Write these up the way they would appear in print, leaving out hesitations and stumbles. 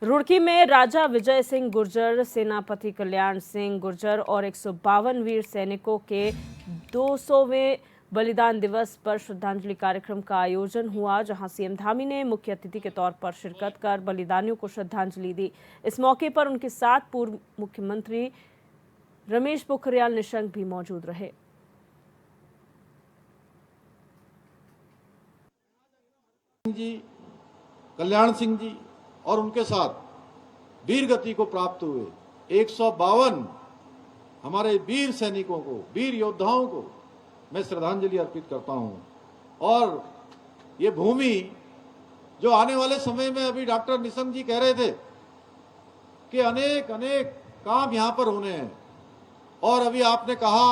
रुड़की में राजा विजय सिंह गुर्जर, सेनापति कल्याण सिंह गुर्जर और 152 वीर सैनिकों के 200वें बलिदान दिवस पर श्रद्धांजलि कार्यक्रम का आयोजन हुआ, जहां सीएम धामी ने मुख्य अतिथि के तौर पर शिरकत कर बलिदानियों को श्रद्धांजलि दी। इस मौके पर उनके साथ पूर्व मुख्यमंत्री रमेश पोखरियाल निशंक भी मौजूद रहे। जी, कल्याण सिंह जी और उनके साथ वीर गति को प्राप्त हुए 152 हमारे वीर सैनिकों को, वीर योद्धाओं को मैं श्रद्धांजलि अर्पित करता हूं। और ये भूमि जो आने वाले समय में, अभी डॉक्टर निशंक जी कह रहे थे कि अनेक अनेक काम यहां पर होने हैं, और अभी आपने कहा,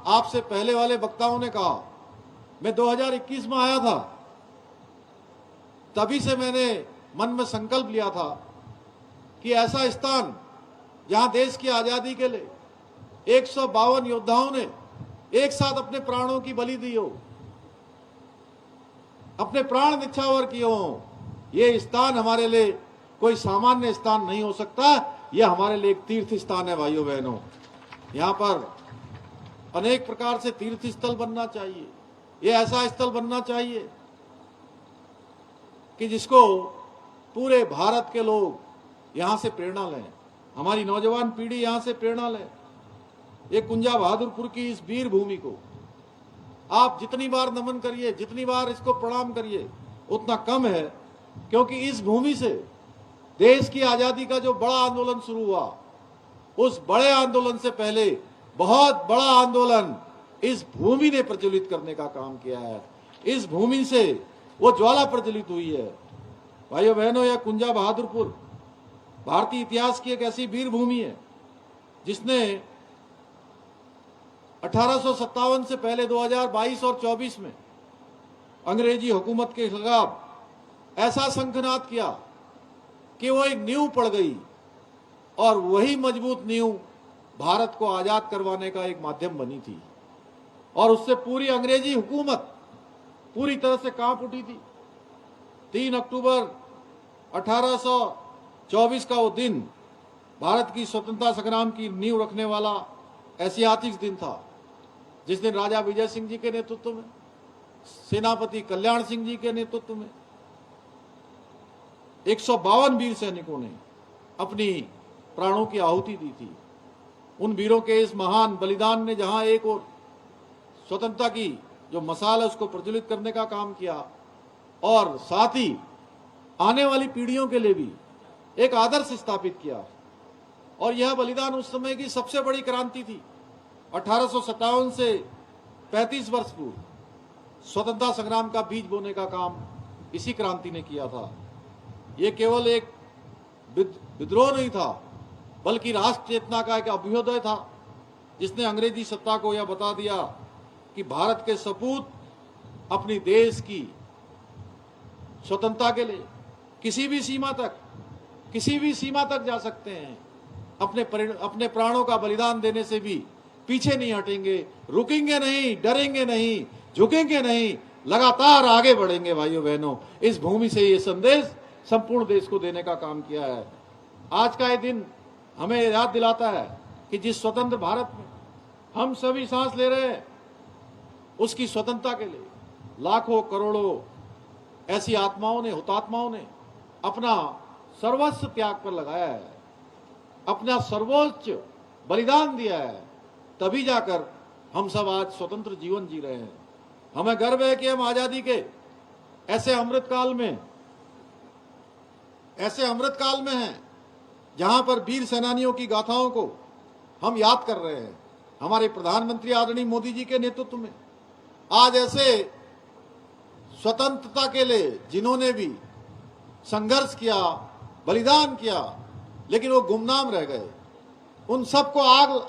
आपसे पहले वाले वक्ताओं ने कहा, मैं 2021 में आया था, तभी से मैंने मन में संकल्प लिया था कि ऐसा स्थान जहां देश की आजादी के लिए 152 योद्धाओं ने एक साथ अपने प्राणों की बलि दी हो, अपने प्राण निछावर किए हो, ये स्थान हमारे लिए कोई सामान्य स्थान नहीं हो सकता। यह हमारे लिए एक तीर्थ स्थान है भाइयों बहनों। यहां पर अनेक प्रकार से तीर्थ स्थल बनना चाहिए। यह ऐसा स्थल बनना चाहिए कि जिसको पूरे भारत के लोग यहां से प्रेरणा लें, हमारी नौजवान पीढ़ी यहां से प्रेरणा ले। ये कुंजा बहादुरपुर की इस वीर भूमि को आप जितनी बार नमन करिए, जितनी बार इसको प्रणाम करिए, उतना कम है, क्योंकि इस भूमि से देश की आजादी का जो बड़ा आंदोलन शुरू हुआ, उस बड़े आंदोलन से पहले बहुत बड़ा आंदोलन इस भूमि ने प्रज्वलित करने का काम किया है। इस भूमि से वो ज्वाला प्रज्वलित हुई है। भाइयों बहनों, यह कुंजा बहादुरपुर भारतीय इतिहास की एक ऐसी वीर भूमि है जिसने 1857 से पहले 2022 और 24 में अंग्रेजी हुकूमत के खिलाफ ऐसा शंखनाद किया कि वो एक नींव पड़ गई, और वही मजबूत नींव भारत को आजाद करवाने का एक माध्यम बनी थी। और उससे पूरी अंग्रेजी हुकूमत पूरी तरह से कांप उठी थी। 3 अक्टूबर 1824 का वो दिन भारत की स्वतंत्रता संग्राम की नींव रखने वाला ऐतिहासिक दिन था, जिस दिन राजा विजय सिंह जी के नेतृत्व में, सेनापति कल्याण सिंह जी के नेतृत्व में 152 वीर सैनिकों ने अपनी प्राणों की आहुति दी थी। उन वीरों के इस महान बलिदान ने जहां एक और स्वतंत्रता की जो मसाल है उसको प्रज्वलित करने का काम किया, और साथ ही आने वाली पीढ़ियों के लिए भी एक आदर्श स्थापित किया। और यह बलिदान उस समय की सबसे बड़ी क्रांति थी। 1857 से 35 वर्ष पूर्व स्वतंत्रता संग्राम का बीज बोने का काम इसी क्रांति ने किया था। यह केवल एक विद्रोह नहीं था, बल्कि राष्ट्र चेतना का एक अभ्युदय था, जिसने अंग्रेजी सत्ता को यह बता दिया कि भारत के सपूत अपनी देश की स्वतंत्रता के लिए किसी भी सीमा तक जा सकते हैं। अपने प्राणों का बलिदान देने से भी पीछे नहीं हटेंगे, रुकेंगे नहीं, डरेंगे नहीं, झुकेंगे नहीं, लगातार आगे बढ़ेंगे। भाइयों बहनों, इस भूमि से ये संदेश संपूर्ण देश को देने का काम किया है। आज का ये दिन हमें याद दिलाता है कि जिस स्वतंत्र भारत में हम सभी सांस ले रहे हैं, उसकी स्वतंत्रता के लिए लाखों करोड़ों ऐसी आत्माओं ने, हुतात्माओं ने अपना सर्वस्व त्याग पर लगाया है, अपना सर्वोच्च बलिदान दिया है। तभी जाकर हम सब आज स्वतंत्र जीवन जी रहे हैं। हमें गर्व है कि हम आजादी के ऐसे अमृतकाल में हैं जहां पर वीर सेनानियों की गाथाओं को हम याद कर रहे हैं। हमारे प्रधानमंत्री आदरणीय मोदी जी के नेतृत्व में आज ऐसे स्वतंत्रता के लिए जिन्होंने भी संघर्ष किया, बलिदान किया, लेकिन वो गुमनाम रह गए, उन सबको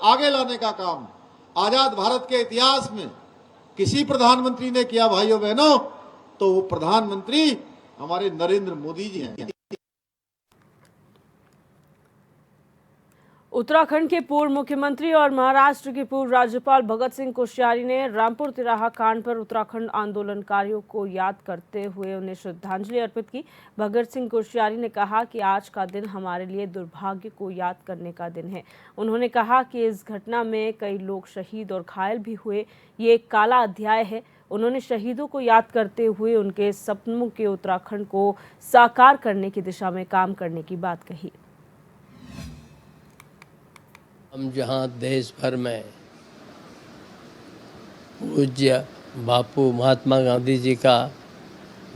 आगे लाने का काम आजाद भारत के इतिहास में किसी प्रधानमंत्री ने किया भाइयों बहनों, तो वो प्रधानमंत्री हमारे नरेंद्र मोदी जी हैं। उत्तराखंड के पूर्व मुख्यमंत्री और महाराष्ट्र के पूर्व राज्यपाल भगत सिंह कोश्यारी ने रामपुर तिराहा कांड पर उत्तराखंड आंदोलनकारियों को याद करते हुए उन्हें श्रद्धांजलि अर्पित की। भगत सिंह कोश्यारी ने कहा कि आज का दिन हमारे लिए दुर्भाग्य को याद करने का दिन है। उन्होंने कहा कि इस घटना में कई लोग शहीद और घायल भी हुए। ये एक काला अध्याय है। उन्होंने शहीदों को याद करते हुए उनके सपनों के उत्तराखंड को साकार करने की दिशा में काम करने की बात कही। हम जहाँ देश भर में पूज्य बापू महात्मा गांधी जी का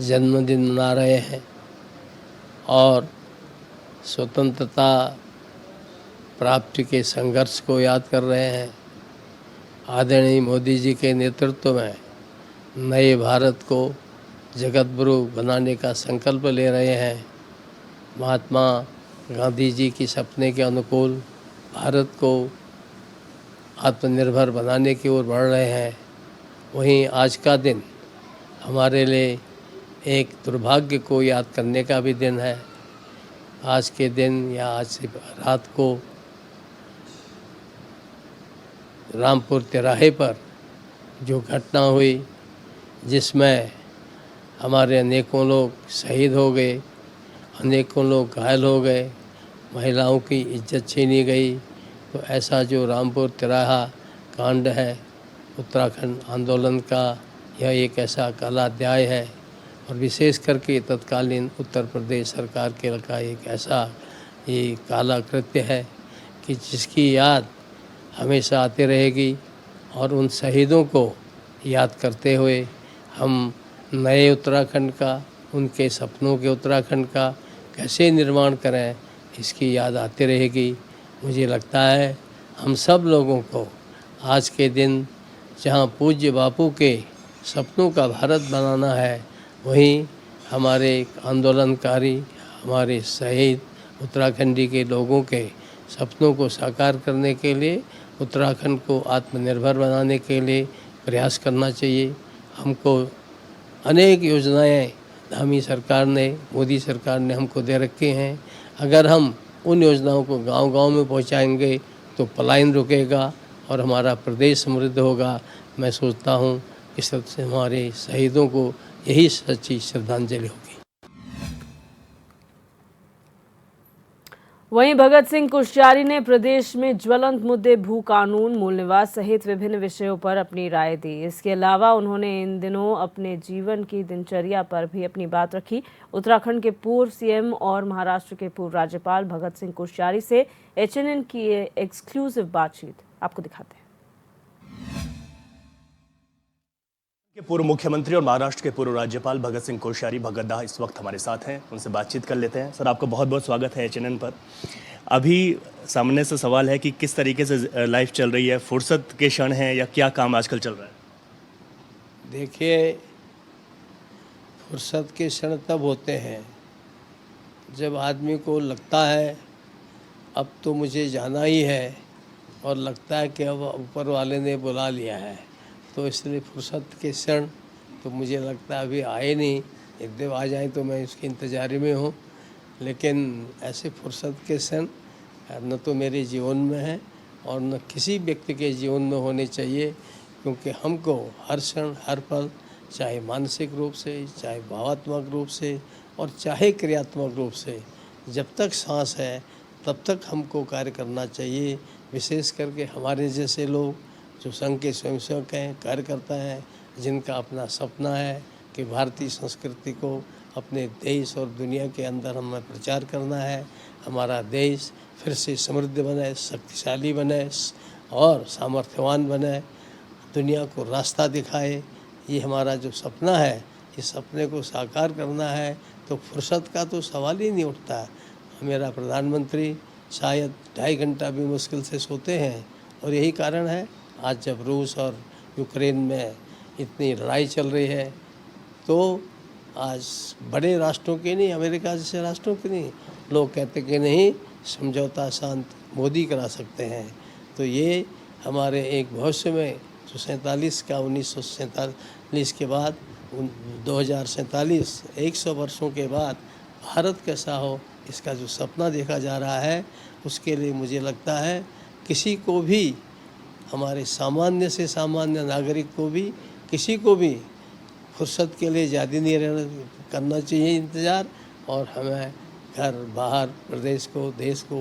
जन्मदिन मना रहे हैं और स्वतंत्रता प्राप्ति के संघर्ष को याद कर रहे हैं, आदरणीय मोदी जी के नेतृत्व में नए भारत को जगत गुरु बनाने का संकल्प ले रहे हैं, महात्मा गांधी जी की सपने के अनुकूल भारत को आत्मनिर्भर बनाने की ओर बढ़ रहे हैं। वहीं आज का दिन हमारे लिए एक दुर्भाग्य को याद करने का भी दिन है। आज के दिन या आज रात को रामपुर तिराहे पर जो घटना हुई, जिसमें हमारे अनेकों लोग शहीद हो गए, अनेकों लोग घायल हो गए, महिलाओं की इज्जत छीनी गई, तो ऐसा जो रामपुर तिराहा कांड है उत्तराखंड आंदोलन का, यह एक ऐसा काला अध्याय है और विशेष करके तत्कालीन उत्तर प्रदेश सरकार के का एक ऐसा ये काला कृत्य है कि जिसकी याद हमेशा आती रहेगी। और उन शहीदों को याद करते हुए हम नए उत्तराखंड का, उनके सपनों के उत्तराखंड का कैसे निर्माण करें, इसकी याद आती रहेगी। मुझे लगता है हम सब लोगों को आज के दिन जहाँ पूज्य बापू के सपनों का भारत बनाना है, वहीं हमारे आंदोलनकारी, हमारे शहीद उत्तराखंडी के लोगों के सपनों को साकार करने के लिए, उत्तराखंड को आत्मनिर्भर बनाने के लिए प्रयास करना चाहिए। हमको अनेक योजनाएं धामी सरकार ने, मोदी सरकार ने हमको दे रखे हैं। अगर हम उन योजनाओं को गांव-गांव में पहुंचाएंगे तो पलायन रुकेगा और हमारा प्रदेश समृद्ध होगा। मैं सोचता हूं कि सबसे हमारे शहीदों को यही सच्ची श्रद्धांजलि होगी। वहीं भगत सिंह कोश्यारी ने प्रदेश में ज्वलंत मुद्दे भू कानून, मूल निवास सहित विभिन्न विषयों पर अपनी राय दी। इसके अलावा उन्होंने इन दिनों अपने जीवन की दिनचर्या पर भी अपनी बात रखी। उत्तराखंड के पूर्व सीएम और महाराष्ट्र के पूर्व राज्यपाल भगत सिंह कोश्यारी से HNN की ये एक्सक्लूसिव बातचीत आपको दिखाते हैं। पूर्व मुख्यमंत्री और महाराष्ट्र के पूर्व राज्यपाल भगत सिंह कोश्यारी भगतदा इस वक्त हमारे साथ हैं, उनसे बातचीत कर लेते हैं। सर, आपका बहुत बहुत स्वागत है HNN पर। अभी सामने से सवाल है कि किस तरीके से लाइफ चल रही है, फुर्सत के क्षण हैं या क्या काम आजकल चल रहा है? देखिए, फुर्सत के क्षण तब होते हैं जब आदमी को लगता है अब तो मुझे जाना ही है और लगता है कि अब ऊपर वाले ने बुला लिया है, तो इसलिए फुर्सत के क्षण तो मुझे लगता है अभी आए नहीं। एक दिन आ जाए तो मैं इसके इंतज़ार में हूँ, लेकिन ऐसे फुर्सत के क्षण न तो मेरे जीवन में है और न किसी व्यक्ति के जीवन में होने चाहिए, क्योंकि हमको हर क्षण हर पल, चाहे मानसिक रूप से, चाहे भावात्मक रूप से और चाहे क्रियात्मक रूप से, जब तक सांस है तब तक हमको कार्य करना चाहिए। विशेष करके हमारे जैसे लोग जो संघ के स्वयंसेवक हैं, कार्यकर्ता हैं, जिनका अपना सपना है कि भारतीय संस्कृति को अपने देश और दुनिया के अंदर हमें प्रचार करना है, हमारा देश फिर से समृद्ध बने, शक्तिशाली बने और सामर्थ्यवान बने, दुनिया को रास्ता दिखाए। ये हमारा जो सपना है, इस सपने को साकार करना है तो फुर्सत का तो सवाल ही नहीं उठता। मेरा प्रधानमंत्री शायद 2.5 घंटा भी मुश्किल से सोते हैं और यही कारण है आज जब रूस और यूक्रेन में इतनी लड़ाई चल रही है, तो आज बड़े राष्ट्रों की नहीं, अमेरिका जैसे राष्ट्रों की नहीं, लोग कहते कि नहीं, समझौता शांत मोदी करा सकते हैं। तो ये हमारे एक भविष्य में जो 1947 के बाद 2047 100 वर्षों के बाद भारत कैसा हो, इसका जो सपना देखा जा रहा है उसके लिए मुझे लगता है किसी को भी, हमारे सामान्य से सामान्य नागरिक को भी, किसी को भी फुर्सत के लिए ज़्यादा नहीं करना चाहिए इंतज़ार, और हमें घर बाहर प्रदेश को, देश को,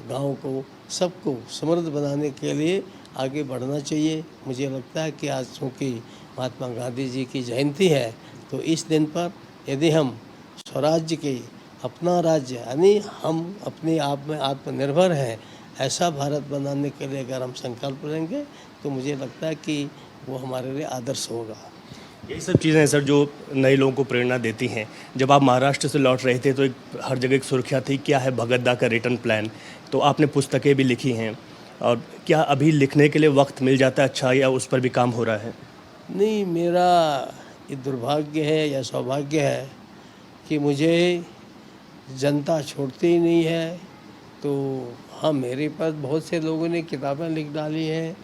गांव को, सबको समृद्ध बनाने के लिए आगे बढ़ना चाहिए। मुझे लगता है कि आज चूँकि महात्मा गांधी जी की जयंती है तो इस दिन पर यदि हम स्वराज्य के, अपना राज्य यानी हम अपने आप में आत्मनिर्भर हैं, ऐसा भारत बनाने के लिए अगर हम संकल्प लेंगे तो मुझे लगता है कि वो हमारे लिए आदर्श होगा। यही सब चीज़ें हैं सर जो नए लोगों को प्रेरणा देती हैं। जब आप महाराष्ट्र से लौट रहे थे तो हर जगह एक सुर्खियाँ थी, क्या है भगत दा का रिटर्न प्लान, तो आपने पुस्तकें भी लिखी हैं, और क्या अभी लिखने के लिए वक्त मिल जाता है अच्छा, या उस पर भी काम हो रहा है? नहीं, मेरा ये दुर्भाग्य है या सौभाग्य है कि मुझे जनता छोड़ती ही नहीं है। तो हाँ, मेरे पास बहुत से लोगों ने किताबें लिख डाली हैं।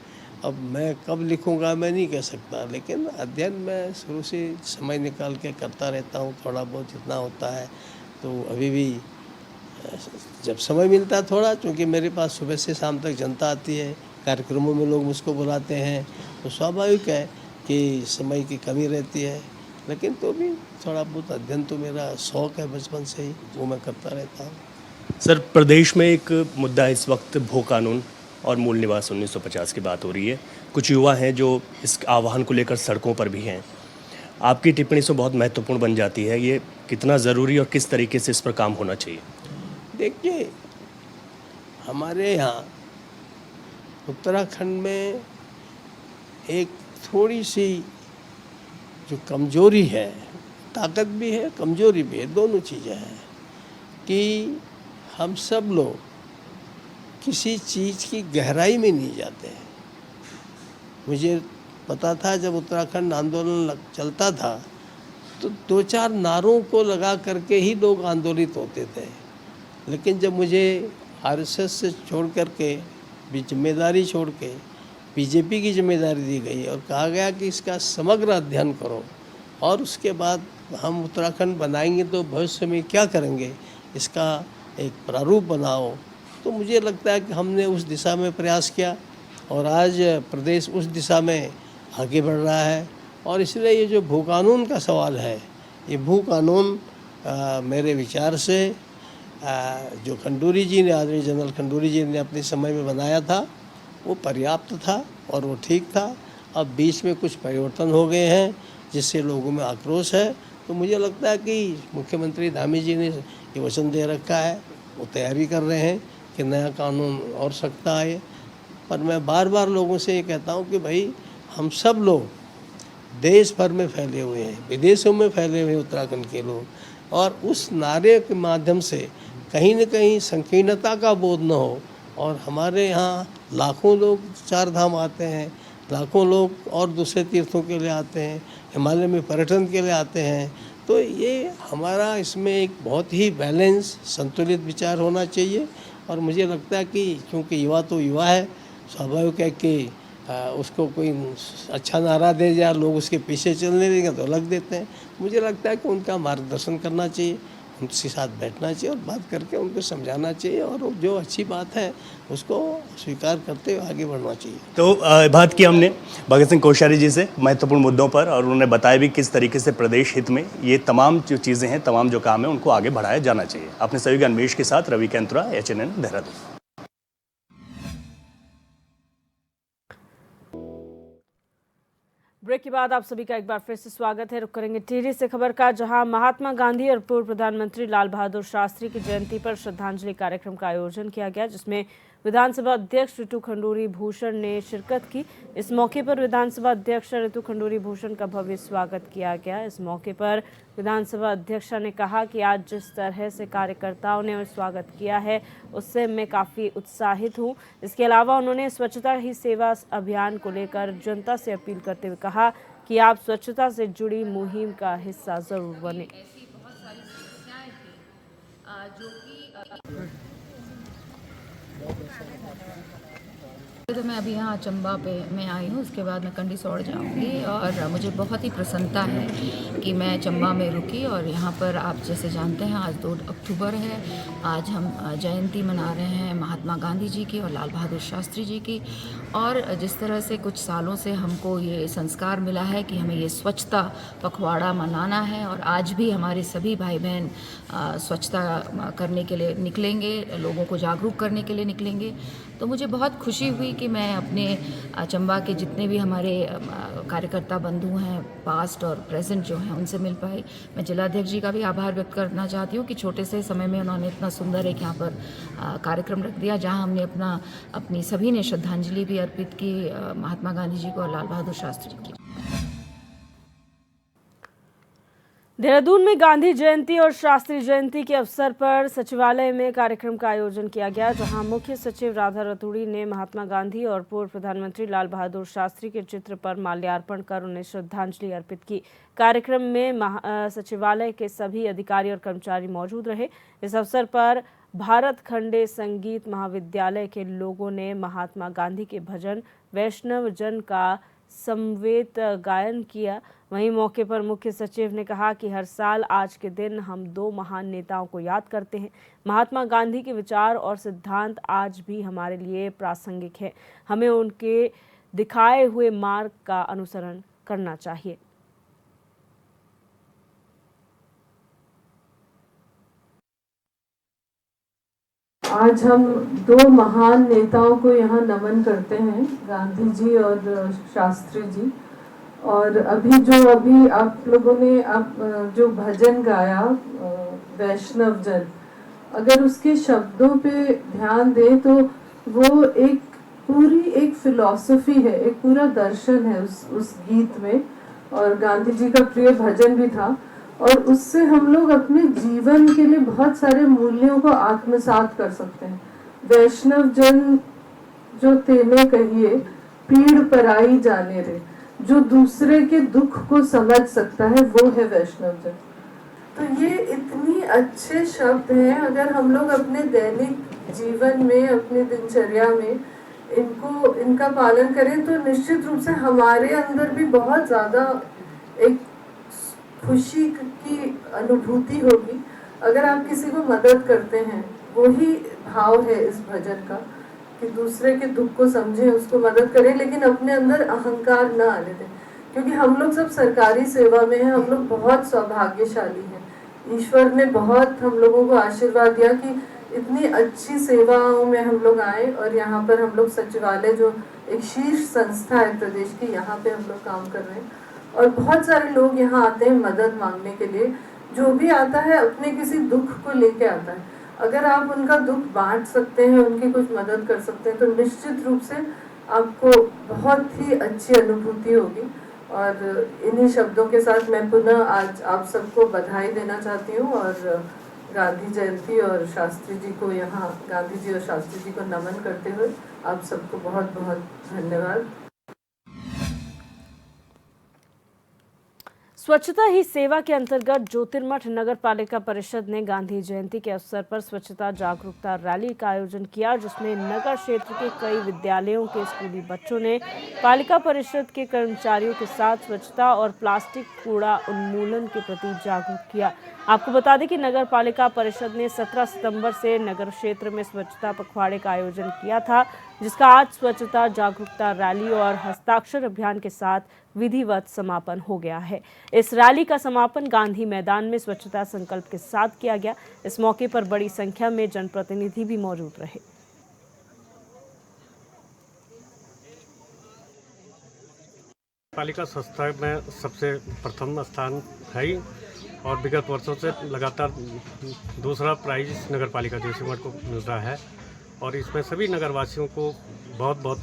अब मैं कब लिखूंगा मैं नहीं कह सकता, लेकिन अध्ययन मैं शुरू से समय निकाल के करता रहता हूँ, थोड़ा बहुत जितना होता है। तो अभी भी जब समय मिलता है थोड़ा, क्योंकि मेरे पास सुबह से शाम तक जनता आती है, कार्यक्रमों में लोग मुझको बुलाते हैं, तो स्वाभाविक है कि समय की कमी रहती है, लेकिन तो भी थोड़ा बहुत अध्ययन तो मेरा शौक़ है बचपन से ही, वो मैं करता रहता हूँ। सर, प्रदेश में एक मुद्दा है इस वक्त, भू कानून और मूल निवास 1950 की बात हो रही है। कुछ युवा हैं जो इस आह्वान को लेकर सड़कों पर भी हैं। आपकी टिप्पणी से बहुत महत्वपूर्ण बन जाती है, ये कितना ज़रूरी और किस तरीके से इस पर काम होना चाहिए? देखिए, हमारे यहाँ उत्तराखंड में एक थोड़ी सी जो कमजोरी है, ताकत भी है, कमजोरी भी है, दोनों चीज़ें हैं कि हम सब लोग किसी चीज़ की गहराई में नहीं जाते हैं। मुझे पता था जब उत्तराखंड आंदोलन चलता था तो 2-4 नारों को लगा करके ही लोग आंदोलित होते थे, लेकिन जब मुझे आरएसएस से छोड़ करके, जिम्मेदारी छोड़ के बीजेपी की जिम्मेदारी दी गई और कहा गया कि इसका समग्र अध्ययन करो और उसके बाद हम उत्तराखंड बनाएंगे तो भविष्य में क्या करेंगे, इसका एक प्रारूप बनाओ, तो मुझे लगता है कि हमने उस दिशा में प्रयास किया और आज प्रदेश उस दिशा में आगे बढ़ रहा है। और इसलिए ये जो भू कानून का सवाल है, ये भू कानून मेरे विचार से जो खंडूरी जी ने, आदरणीय जनरल खंडूरी जी ने अपने समय में बनाया था, वो पर्याप्त था और वो ठीक था। अब बीच में कुछ परिवर्तन हो गए हैं जिससे लोगों में आक्रोश है, तो मुझे लगता है कि मुख्यमंत्री धामी जी ने ये वचन दे रखा है, वो तैयारी कर रहे हैं कि नया कानून और सख्त आए। पर मैं बार बार लोगों से ये कहता हूँ कि भाई, हम सब लोग देश भर में फैले हुए हैं, विदेशों में फैले हुए हैं उत्तराखंड के लोग, और उस नारे के माध्यम से कहीं न कहीं संकीर्णता का बोध न हो। और हमारे यहाँ लाखों लोग 4 धाम आते हैं, लाखों लोग और दूसरे तीर्थों के लिए आते हैं, हिमालय में पर्यटन के लिए आते हैं, तो ये हमारा इसमें एक बहुत ही बैलेंस, संतुलित विचार होना चाहिए। और मुझे लगता है कि क्योंकि युवा तो युवा है, स्वाभाविक है कि उसको कोई अच्छा नारा दे जाए, लोग उसके पीछे चलने देंगे तो लग देते हैं। मुझे लगता है कि उनका मार्गदर्शन करना चाहिए, उनके साथ बैठना चाहिए और बात करके उनको समझाना चाहिए, और जो अच्छी बात है उसको स्वीकार करते हुए आगे बढ़ना चाहिए। तो बात की हमने भगत सिंह कोश्यारी जी से महत्वपूर्ण मुद्दों पर, और उन्होंने बताया भी किस तरीके से प्रदेश हित में ये तमाम जो चीज़ें हैं, तमाम जो काम है, उनको आगे बढ़ाया जाना चाहिए। अपने सभी अन्वेष के साथ रवि कैंतुरा, HNN, देहरादून। ब्रेक के बाद आप सभी का एक बार फिर से स्वागत है। रुक करेंगे टिहरी से खबर का, जहां महात्मा गांधी और पूर्व प्रधानमंत्री लाल बहादुर शास्त्री की जयंती पर श्रद्धांजलि कार्यक्रम का आयोजन किया गया, जिसमें विधानसभा अध्यक्ष ऋतु खंडूरी भूषण ने शिरकत की। इस मौके पर विधानसभा अध्यक्ष ऋतु खंडूरी भूषण का भव्य स्वागत किया गया। इस मौके पर विधानसभा अध्यक्षा ने कहा कि आज जिस तरह से कार्यकर्ताओं ने स्वागत किया है, उससे मैं काफ़ी उत्साहित हूं। इसके अलावा उन्होंने स्वच्छता ही सेवा अभियान को लेकर जनता से अपील करते हुए कहा कि आप स्वच्छता से जुड़ी मुहिम का हिस्सा जरूर बने। ऐसी बहुत सारी समस्याएं थी जो कि तो मैं अभी यहाँ चंबा पे मैं आई हूँ, उसके बाद मैं कंडीसौड़ जाऊँगी और मुझे बहुत ही प्रसन्नता है कि मैं चंबा में रुकी। और यहाँ पर आप जैसे जानते हैं आज 2 अक्टूबर है, आज हम जयंती मना रहे हैं महात्मा गांधी जी की और लाल बहादुर शास्त्री जी की। और जिस तरह से कुछ सालों से हमको ये संस्कार मिला है कि हमें ये स्वच्छता पखवाड़ा मनाना है और आज भी हमारे सभी भाई बहन स्वच्छता करने के लिए निकलेंगे, लोगों को जागरूक करने के लिए निकलेंगे। तो मुझे बहुत खुशी हुई कि मैं अपने चंबा के जितने भी हमारे कार्यकर्ता बंधु हैं पास्ट और प्रेजेंट जो हैं उनसे मिल पाई। मैं जिलाध्यक्ष जी का भी आभार व्यक्त करना चाहती हूँ कि छोटे से समय में उन्होंने इतना सुंदर एक यहाँ पर कार्यक्रम रख दिया जहाँ हमने अपनी सभी ने श्रद्धांजलि भी अर्पित की महात्मा गांधी जी को और लाल बहादुर शास्त्री जी की। देहरादून में गांधी जयंती और शास्त्री जयंती के अवसर पर सचिवालय में कार्यक्रम का आयोजन किया गया, जहां मुख्य सचिव राधा रतूड़ी ने महात्मा गांधी और पूर्व प्रधानमंत्री लाल बहादुर शास्त्री के चित्र पर माल्यार्पण कर उन्हें श्रद्धांजलि अर्पित की। कार्यक्रम में सचिवालय के सभी अधिकारी और कर्मचारी मौजूद रहे। इस अवसर पर भारत खंडे संगीत महाविद्यालय के लोगों ने महात्मा गांधी के भजन वैष्णव जन का समवेत गायन किया। वहीं मौके पर मुख्य सचिव ने कहा कि हर साल आज के दिन हम 2 महान नेताओं को याद करते हैं। महात्मा गांधी के विचार और सिद्धांत आज भी हमारे लिए प्रासंगिक है। हमें उनके दिखाए हुए मार्ग का अनुसरण करना चाहिए। आज हम 2 महान नेताओं को यहाँ नमन करते हैं, गांधी जी और शास्त्री जी। और अभी आप लोगों ने जो भजन गाया वैष्णव जन, अगर उसके शब्दों पे ध्यान दें तो वो एक फिलॉसफी है, एक पूरा दर्शन है उस गीत में। और गांधी जी का प्रिय भजन भी था और उससे हम लोग अपने जीवन के लिए बहुत सारे मूल्यों को आत्मसात कर सकते हैं। वैष्णव जन जो तेने कहिए पीड़ पराई जाने रे, जो दूसरे के दुख को समझ सकता है वो है वैष्णव जन। तो ये इतनी अच्छे शब्द हैं, अगर हम लोग अपने दैनिक जीवन में अपने दिनचर्या में इनका पालन करें तो निश्चित रूप से हमारे अंदर भी बहुत ज़्यादा एक खुशी की अनुभूति होगी। अगर आप किसी को मदद करते हैं, वही भाव है इस भजन का कि दूसरे के दुख को समझें, उसको मदद करें, लेकिन अपने अंदर अहंकार न आने दें। क्योंकि हम लोग सब सरकारी सेवा में हैं, हम लोग बहुत सौभाग्यशाली हैं। ईश्वर ने बहुत हम लोगों को आशीर्वाद दिया कि इतनी अच्छी सेवाओं में हम लोग आए और यहाँ पर हम लोग सचिवालय जो एक शीर्ष संस्था है प्रदेश की, यहाँ पे हम लोग काम कर रहे हैं। और बहुत सारे लोग यहाँ आते हैं मदद मांगने के लिए। जो भी आता है अपने किसी दुख को लेके आता है। अगर आप उनका दुख बांट सकते हैं, उनकी कुछ मदद कर सकते हैं, तो निश्चित रूप से आपको बहुत ही अच्छी अनुभूति होगी। और इन्हीं शब्दों के साथ मैं पुनः आज आप सबको बधाई देना चाहती हूँ और गांधी जयंती और शास्त्री जी को यहाँ गांधी जी और शास्त्री जी को नमन करते हुए आप सबको बहुत बहुत धन्यवाद। स्वच्छता ही सेवा के अंतर्गत ज्योतिर्मठ नगर पालिका परिषद ने गांधी जयंती के अवसर पर स्वच्छता जागरूकता रैली का आयोजन किया, जिसमें नगर क्षेत्र के कई विद्यालयों के स्कूली बच्चों ने पालिका परिषद के कर्मचारियों के साथ स्वच्छता और प्लास्टिक कूड़ा उन्मूलन के प्रति जागरूक किया। आपको बता दें कि नगर पालिका परिषद ने 17 सितंबर से नगर क्षेत्र में स्वच्छता पखवाड़े का आयोजन किया था, जिसका आज स्वच्छता जागरूकता रैली और हस्ताक्षर अभियान के साथ विधिवत समापन हो गया है। इस रैली का समापन गांधी मैदान में स्वच्छता संकल्प के साथ किया गया। इस मौके पर बड़ी संख्या में जनप्रतिनिधि भी मौजूद रहे। पालिका संस्था में सबसे प्रथम स्थान है और विगत वर्षों से लगातार दूसरा प्राइज नगर पालिका ज्योतिर्मठ को मिल रहा है। और इसमें सभी नगरवासियों को बहुत बहुत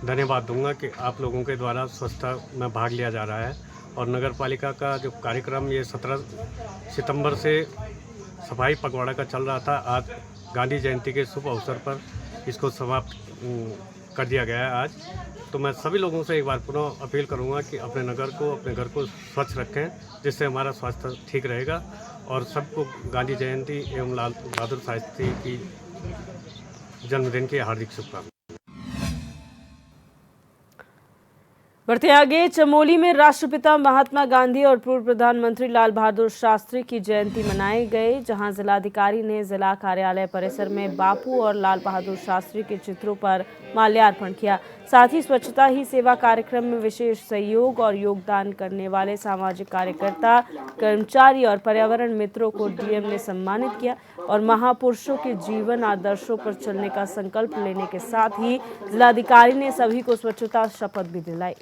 धन्यवाद दूंगा कि आप लोगों के द्वारा स्वच्छता में भाग लिया जा रहा है। और नगर पालिका का जो कार्यक्रम ये 17 सितंबर से सफाई पखवाड़ा का चल रहा था, आज गांधी जयंती के शुभ अवसर पर इसको समाप्त कर दिया गया है आज। तो मैं सभी लोगों से एक बार पुनः अपील करूंगा कि अपने घर को स्वच्छ रखें, जिससे हमारा स्वास्थ्य ठीक रहेगा। और सबको गांधी जयंती एवं लाल बहादुर शास्त्री की जन्मदिन की हार्दिक शुभकामनाएं। बढ़ते आगे, चमोली में राष्ट्रपिता महात्मा गांधी और पूर्व प्रधानमंत्री लाल बहादुर शास्त्री की जयंती मनाई गई, जहां जिलाधिकारी ने जिला कार्यालय परिसर में बापू और लाल बहादुर शास्त्री के चित्रों पर माल्यार्पण किया। साथ ही स्वच्छता ही सेवा कार्यक्रम में विशेष सहयोग और योगदान करने वाले सामाजिक कार्यकर्ता, कर्मचारी और पर्यावरण मित्रों को डीएम ने सम्मानित किया और महापुरुषों के जीवन आदर्शों पर चलने का संकल्प लेने के साथ ही जिलाधिकारी ने सभी को स्वच्छता शपथ भी दिलाई।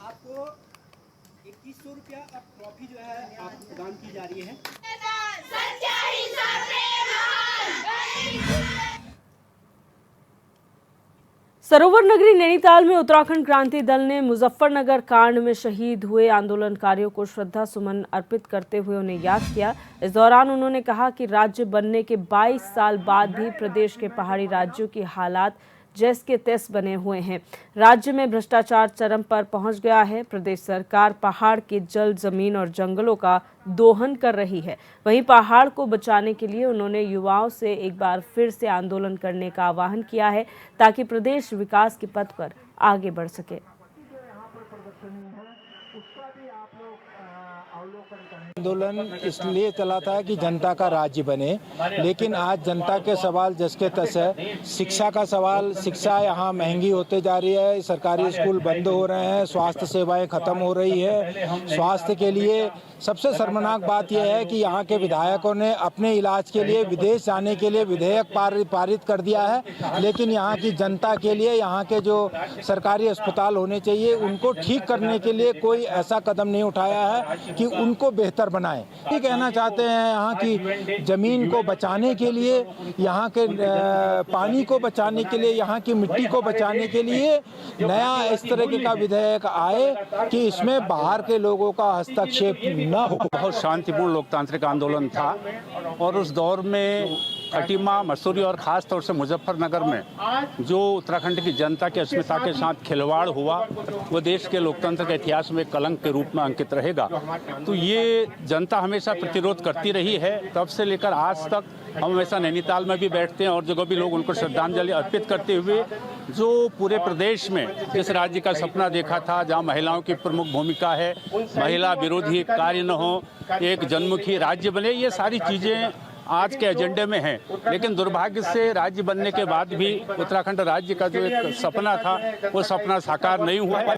आपको 2100 रुपया अब ट्रॉफी जो है आप प्रदान की जा रही है। सरोवर नगरी नैनीताल में उत्तराखंड क्रांति दल ने मुजफ्फरनगर कांड में शहीद हुए आंदोलनकारियों को श्रद्धा सुमन अर्पित करते हुए उन्हें याद किया। इस दौरान उन्होंने कहा कि राज्य बनने के 22 साल बाद भी प्रदेश के पहाड़ी राज्यों की हालात जैसे के तैसे बने हुए हैं। राज्य में भ्रष्टाचार चरम पर पहुंच गया है। प्रदेश सरकार पहाड़ के जल, जमीन और जंगलों का दोहन कर रही है। वहीं पहाड़ को बचाने के लिए उन्होंने युवाओं से एक बार फिर से आंदोलन करने का आह्वान किया है, ताकि प्रदेश विकास के पथ पर आगे बढ़ सके। आंदोलन इसलिए चलाता है कि जनता का राज्य बने, लेकिन आज जनता के सवाल जस के तस है। शिक्षा का सवाल, शिक्षा यहाँ महंगी होते जा रही है, सरकारी स्कूल बंद हो रहे हैं, स्वास्थ्य सेवाएं खत्म हो रही है। स्वास्थ्य के लिए सबसे शर्मनाक बात यह है कि यहाँ के विधायकों ने अपने इलाज के लिए विदेश जाने के लिए विधेयक पारित कर दिया है, लेकिन यहाँ की जनता के लिए, यहाँ के जो सरकारी अस्पताल होने चाहिए उनको ठीक करने के लिए कोई ऐसा कदम नहीं उठाया है कि उनको बेहतर बनाए। ये कहना चाहते हैं यहाँ की जमीन को बचाने के लिए, यहाँ के पानी को बचाने के लिए, यहाँ की मिट्टी को बचाने के लिए नया इस तरह का विधेयक आए कि इसमें बाहर के लोगों का हस्तक्षेप न हो। बहुत शांतिपूर्ण लोकतांत्रिक आंदोलन था और उस दौर में खटीमा, मसूरी और ख़ास तौर से मुजफ्फरनगर में जो उत्तराखंड की जनता की अस्मिता के साथ खिलवाड़ हुआ, वो देश के लोकतंत्र के इतिहास में कलंक के रूप में अंकित रहेगा। तो ये जनता हमेशा प्रतिरोध करती रही है, तब से लेकर आज तक। हम हमेशा नैनीताल में भी बैठते हैं और जगह भी लोग उनको श्रद्धांजलि अर्पित करते हुए जो पूरे प्रदेश में जिस राज्य का सपना देखा था, जहां महिलाओं की प्रमुख भूमिका है, महिला विरोधी कार्य न हो, एक जनमुखी राज्य बने, ये सारी चीज़ें आज के एजेंडे में हैं। लेकिन दुर्भाग्य से राज्य बनने के बाद भी उत्तराखंड राज्य का जो एक सपना था, वो सपना साकार नहीं हुआ।